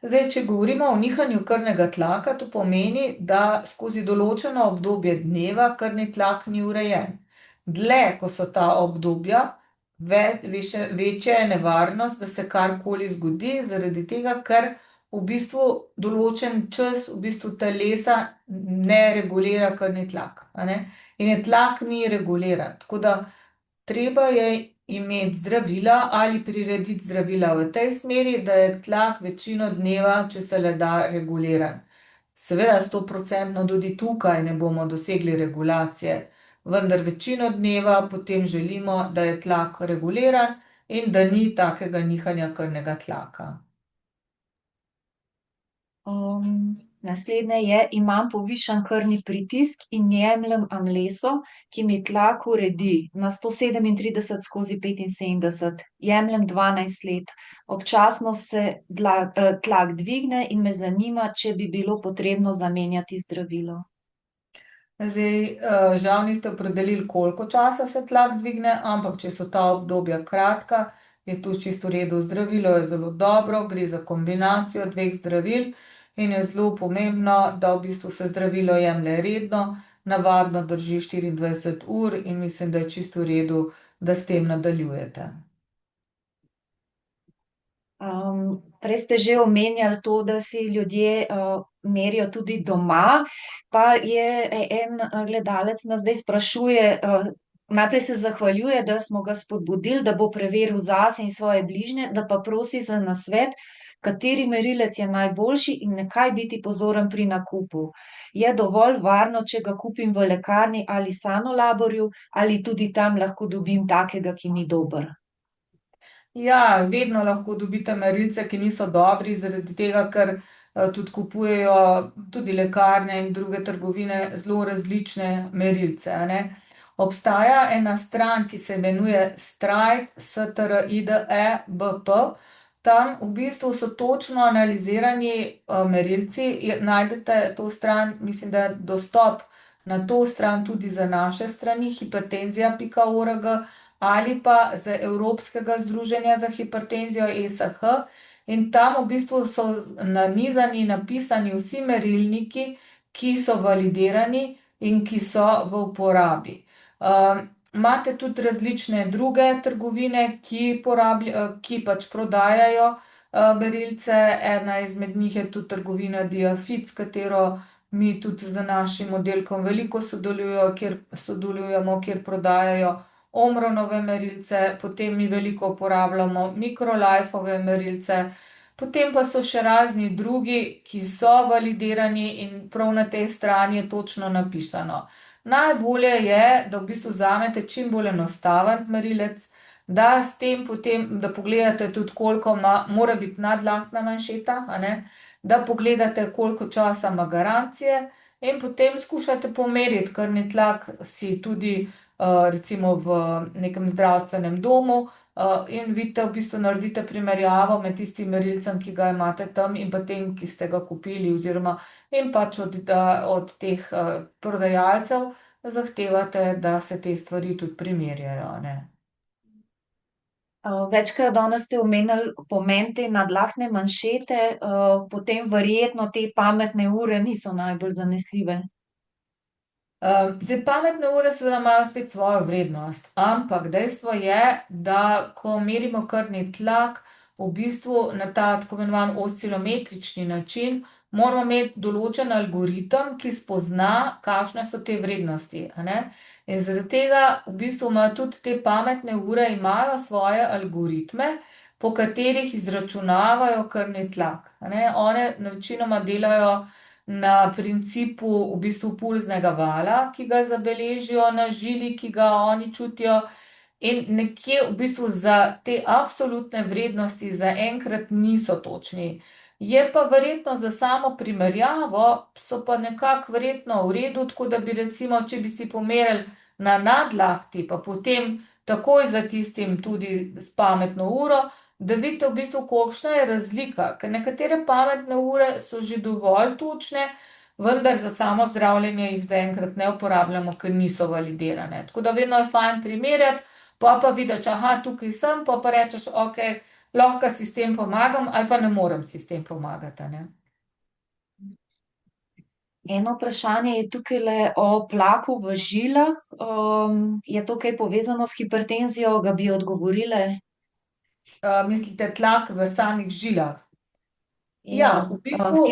Zdaj, če govorimo o nihanju krvnega tlaka, to pomeni, da skozi določeno obdobje dneva krvni tlak ni urejen. Dlje, ko so ta obdobja, večja je nevarnost, da se karkoli zgodi, zaradi tega, ker v bistvu določen čas v bistvu telesa ne regulira krvni tlak, a ne. In je tlak ni reguliran, tako da treba je imeti zdravila ali prirediti zdravila v tej smeri, da je tlak večino dneva, če se le da, reguliran. Seveda 100% tudi tukaj ne bomo dosegli regulacije, vendar večino dneva potem želimo, da je tlak reguliran in da ni takega nihanja krvnega tlaka. Naslednje je, imam povišan krvni pritisk in jemljem amleso, ki mi tlak uredi na 137/75. Jemljem 12 let. Občasno se tlak dvigne in me zanima, če bi bilo potrebno zamenjati zdravilo. Zdaj, žal niste opredelili, koliko časa se tlak dvigne, ampak če so ta obdobja kratka, je to čisto v redu. Zdravilo je zelo dobro, gre za kombinacijo dveh zdravil in je zelo pomembno, da v bistvu se zdravilo jemlje redno, navadno drži 24 ur in mislim, da je čisto v redu, da s tem nadaljujete. Prej ste že omenjali to, da si ljudje merijo tudi doma, pa je en gledalec nas zdaj sprašuje, najprej se zahvaljuje, da smo ga spodbudili, da bo preveril zase in svoje bližnje, da pa prosi za nasvet, kateri merilec je najboljši in na kaj biti pozoren pri nakupu. Je dovolj varno, če ga kupim v lekarni ali Sanolaborju, ali tudi tam lahko dobim takega, ki ni dober? Ja, vedno lahko dobite merilce, ki niso dobri, zaradi tega, ker tudi kupujejo tudi lekarne in druge trgovine zelo različne merilce, a ne. Obstaja ena stran, ki se imenuje Stride, STRIDE-BP. Tam v bistvu so točno analizirani merilci, najdete to stran, mislim, da je dostop na to stran tudi za naše strani, hipertenzija.org ali pa z Evropskega združenja za hipertenzijo ESH. In tam v bistvu so nanizani, napisani vsi merilniki, ki so validirani in ki so v uporabi. Imate tudi različne druge trgovine, ki pač prodajajo merilce. Ena izmed njih je tudi trgovina Diafit, s katero mi tudi z našim oddelkom veliko sodelujemo, kjer prodajajo Omronove merilce, potem mi veliko uporabljamo Microlifeove merilce, potem pa so še razni drugi, ki so validirani in prav na tej strani je točno napisano. Najbolje je, da v bistvu vzamete čim bolj enostaven merilec, da s tem potem, da pogledate tudi, koliko mora biti nadlahtna manšeta, a ne, da pogledate, koliko časa ima garancije in potem skušate pomeriti krvni tlak si tudi recimo v nekem zdravstvenem domu, in vidite, v bistvu naredite primerjavo med tistim merilcem, ki ga imate tam, in pa tem, ki ste ga kupili, oziroma in pač od teh prodajalcev zahtevate, da se te stvari tudi primerjajo, a ne. Večkrat danes ste omenili pomen te nadlahtne manšete, potem verjetno te pametne ure niso najbolj zanesljive. Zdaj, pametne ure seveda imajo spet svojo vrednost, ampak dejstvo je, da ko merimo krvni tlak, v bistvu na ta tako imenovan oscilometrični način, moramo imeti določen algoritem, ki spozna, kakšne so te vrednosti, a ne. In zaradi tega v bistvu imajo tudi te pametne ure, imajo svoje algoritme, po katerih izračunavajo krvni tlak, a ne. One večinoma delajo na principu v bistvu pulznega vala, ki ga zabeležijo na žili, ki ga oni čutijo, in nekje v bistvu za te absolutne vrednosti zaenkrat niso točni. Je pa verjetno za samo primerjavo, so pa nekako verjetno v redu, tako da bi recimo, če bi si pomerili na nadlahti, pa potem takoj za tistim tudi s pametno uro, da vidite v bistvu, kolikšna je razlika, ker nekatere pametne ure so že dovolj točne, vendar za samo zdravljenje jih zaenkrat ne uporabljamo, ker niso validirane. Tako da vedno je fajn primerjati, pol pa vidiš, tukaj sem, pol pa rečeš, okej, lahko si s tem pomagam ali pa ne morem si s tem pomagati, a ne. Eno vprašanje je tukaj o tlaku v žilah. Je to kaj povezano s hipertenzijo, ga bi odgovorile? Mislite tlak v samih žilah? Ja, Ja, v bistvu.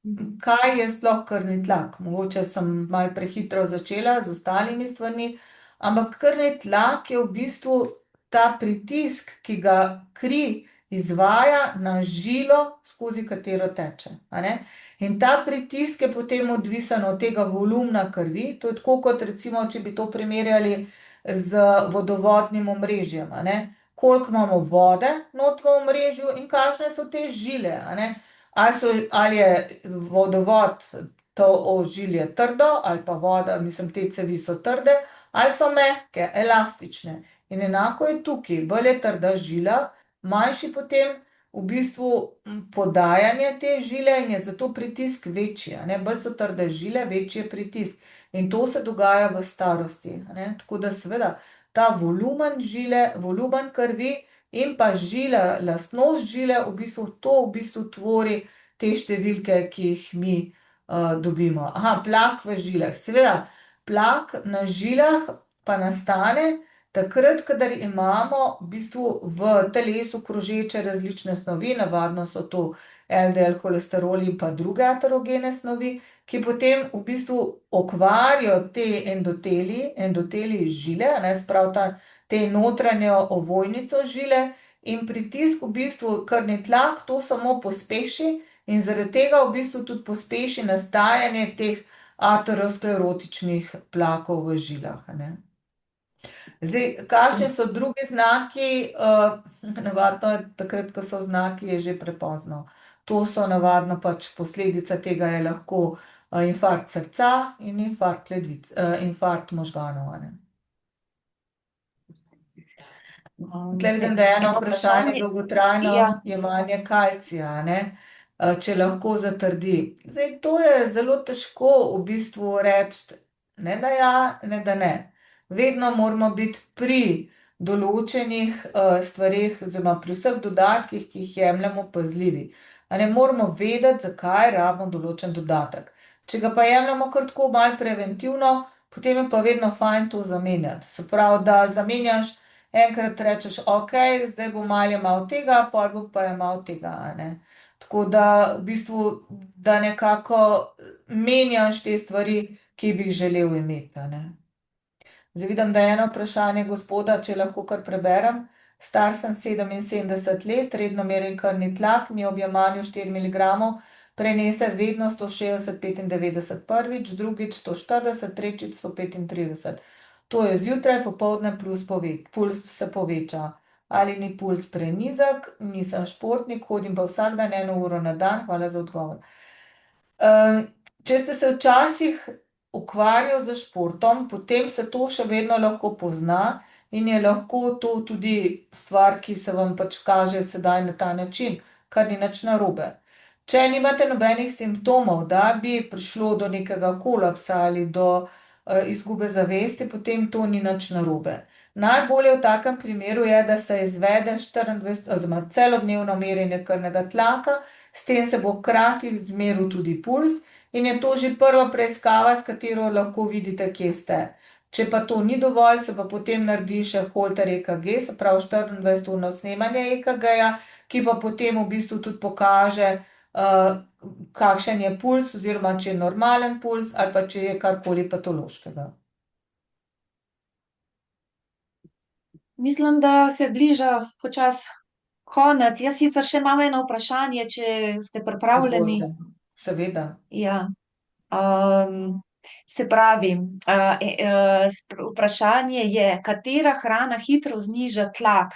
Mhm. Kaj je sploh krvni tlak? Mogoče sem malo prehitro začela z ostalimi stvarmi, ampak krvni tlak je v bistvu ta pritisk, ki ga kri izvaja na žilo, skozi katero teče. A ne? In ta pritisk je potem odvisen od tega volumna krvi. To je tako, kot recimo, če bi to primerjali z vodovodnim omrežjem. A ne? Koliko imamo vode not v omrežju in kakšne so te žile. A ne? Ali je vodovod, to ožilje trdo, ali pa voda, mislim, te cevi so trde, ali so mehke, elastične. In enako je tukaj, bolj je trda žila, manjši potem v bistvu podajanje te žile in je zato pritisk večji. A ne? Bolj so trde žile, večji je pritisk. In to se dogaja v starosti. A ne? Tako da seveda ta volumen žile, volumen krvi in pa žile, lastnost žile, v bistvu tvori te številke, ki jih mi dobimo. Aha, plak v žilah. Seveda, plak na žilah pa nastane takrat, kadar imamo v bistvu v telesu krožeče različne snovi, navadno so to LDL holesterol in pa druge aterogene snovi, ki potem v bistvu okvarijo te endotelij žile, a ne, sprav te notranjo ovojnico žile, in pritisk v bistvu krvni tlak to samo pospeši in zaradi tega v bistvu tudi pospeši nastajanje teh aterosklerotičnih plakov v žilah, a ne. Zdaj, kakšni so drugi znaki? Navadno je takrat, ko so znaki, je že prepozno. To so navadno pač posledica tega je lahko infarkt srca in infarkt možganov, a ne. Tule vidim, da je eno Eno vprašanje, vprašanje, ja, dolgotrajno jemanje kalcija, a ne, če lahko zatrdi. Zdaj, to je zelo težko v bistvu reči, ne da ja, ne da ne. Vedno moramo biti pri določenih stvareh oziroma pri vseh dodatkih, ki jih jemljemo, pazljivi. A ne moramo vedeti, zakaj rabimo določen dodatek. Če ga pa jemljemo kar tako malo preventivno, potem je pa vedno fajn to zamenjati. Se pravi, da zamenjaš. Enkrat rečeš, ok, zdaj bom malo jemal tega, pol bom pa jemal tega, a ne. Tako da v bistvu, da nekako menjaš te stvari, ki bi jih želel imeti, a ne. Zdaj vidim, da je eno vprašanje gospoda, če lahko kar preberem. Star sem 77 let, redno merim krvni tlak, mi ob jemanju 4 miligramov prenese vedno 160/95 prvič, drugič 140, tretjič 135. To je zjutraj, popoldne puls se poveča. Ali ni puls prenizek? Nisem športnik, hodim pa vsak dan 1 uro na dan. Hvala za odgovor. Če ste se včasih ukvarjal s športom, potem se to še vedno lahko pozna in je lahko to tudi stvar, ki se vam pač kaže sedaj na ta način, kar ni nič narobe. Če nimate nobenih simptomov, da bi prišlo do nekega kolapsa ali do izgube zavesti, potem to ni nič narobe. Najbolje v takem primeru je, da se izvede 24 oziroma celodnevno merjenje krvnega tlaka, s tem se bo hkrati izmeril tudi puls in je to že prva preiskava, s katero lahko vidite, kje ste. Če pa to ni dovolj, se pa potem naredi še Holter EKG, se pravi 24-urno snemanje EKG-ja, ki pa potem v bistvu tudi pokaže, kakšen je puls oziroma če je normalen puls ali pa če je karkoli patološkega. mislim, da se bliža počasi konec. Jaz sicer še imam eno vprašanje, če ste pripravljeni. Izvolite. Seveda. Ja. Se pravi, vprašanje je, katera hrana hitro zniža tlak?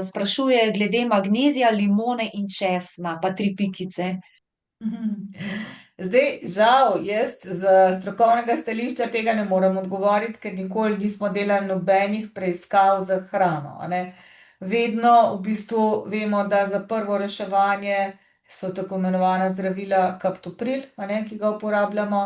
Sprašuje glede magnezija, limone in česna, pa 3 pikice. Zdaj, žal, jaz z strokovnega stališča tega ne morem odgovoriti, ker nikoli nismo delali nobenih preiskav za hrano, a ne. Vedno v bistvu vemo, da za prvo reševanje so tako imenovana zdravila kaptopril, a ne, ki ga uporabljamo,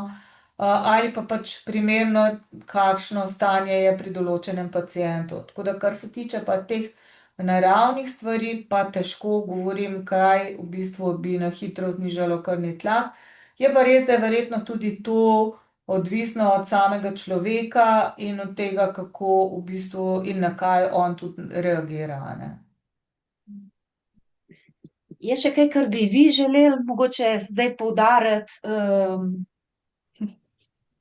ali pa pač primerno, kakšno stanje je pri določenem pacientu. Tako da kar se tiče pa teh naravnih stvari, pa težko govorim, kaj v bistvu bi na hitro znižalo krvni tlak. Je pa res, da je verjetno tudi to odvisno od samega človeka in od tega, kako v bistvu in na kaj on tudi reagira, a ne. Je še kaj, kar bi vi želeli mogoče zdaj poudariti?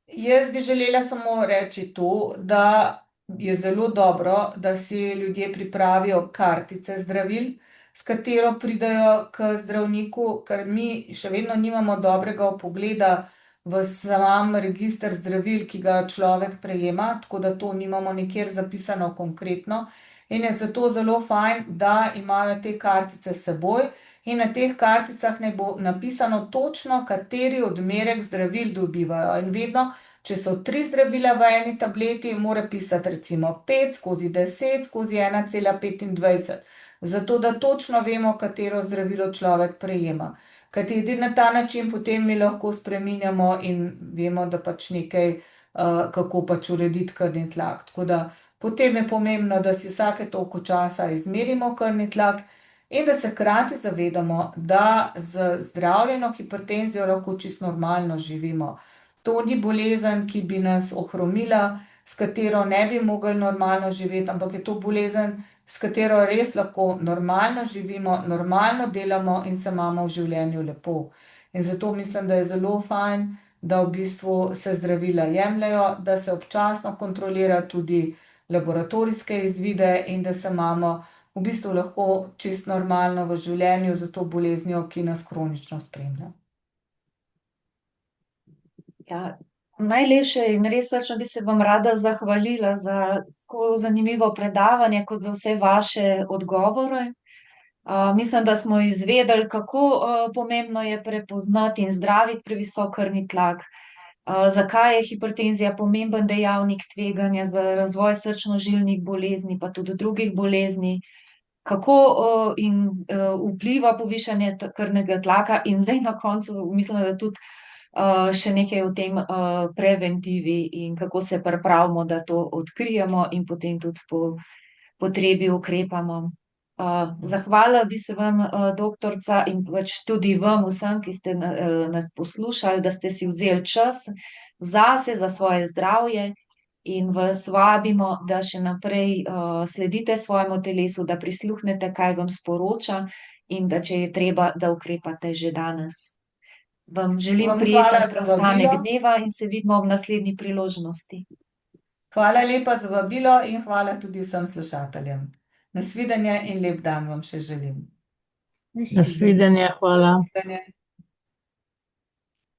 Jaz bi želela samo reči to, da je zelo dobro, da si ljudje pripravijo kartice zdravil, s katero pridajo k zdravniku, ker mi še vedno nimamo dobrega vpogleda v sam register zdravil, ki ga človek prejema, tako da to nimamo nikjer zapisano konkretno. In je zato zelo fajn, da imajo te kartice s seboj. In na teh karticah naj bo napisano točno, kateri odmerek zdravil dobivajo. In vedno, če so 3 zdravila v eni tableti, mora pisati recimo 5/10/1,25. Zato, da točno vemo, katero zdravilo človek prejema. Kajti edino na ta način potem mi lahko spreminjamo in vemo, da pač nekaj, kako pač urediti krvni tlak. Tako da potem je pomembno, da si vsake toliko časa izmerimo krvni tlak. In da se hkrati zavedamo, da z zdravljeno hipertenzijo lahko čisto normalno živimo. To ni bolezen, ki bi nas ohromila, s katero ne bi mogli normalno živeti, ampak je to bolezen, s katero res lahko normalno živimo, normalno delamo in se imamo v življenju lepo. In zato mislim, da je zelo fajn, da v bistvu se zdravila jemljejo, da se občasno kontrolira tudi laboratorijske izvide in da se imamo v bistvu lahko čisto normalno v življenju z to boleznijo, ki nas kronično spremlja. Ja, najlepše in res srčno bi se vam rada zahvalila za tako zanimivo predavanje, kot za vse vaše odgovore. Mislim, da smo izvedeli, kako pomembno je prepoznati in zdraviti previsok krvni tlak, zakaj je hipertenzija pomemben dejavnik tveganja za razvoj srčno-žilnih bolezni, pa tudi drugih bolezni, kako vpliva povišanje krvnega tlaka, in zdaj na koncu mislim, da tudi še nekaj o tem preventivi in kako se pripravimo, da to odkrijemo in potem tudi po potrebi ukrepamo. Zahvalila bi se vam, doktorica, in pač tudi vam vsem, ki ste nas poslušali, da ste si vzeli čas zase, za svoje zdravje, in vas vabimo, da še naprej sledite svojemu telesu, da prisluhnete, kaj vam sporoča, in da če je treba, da ukrepate že danes. Vam želim Vam prijeten hvala za preostanek vabilo. dneva in se vidimo ob naslednji priložnosti. Hvala lepa za vabilo in hvala tudi vsem slušateljem. Nasvidenje in lep dan vam še želim. Nasvidenje, hvala. Nasvidenje.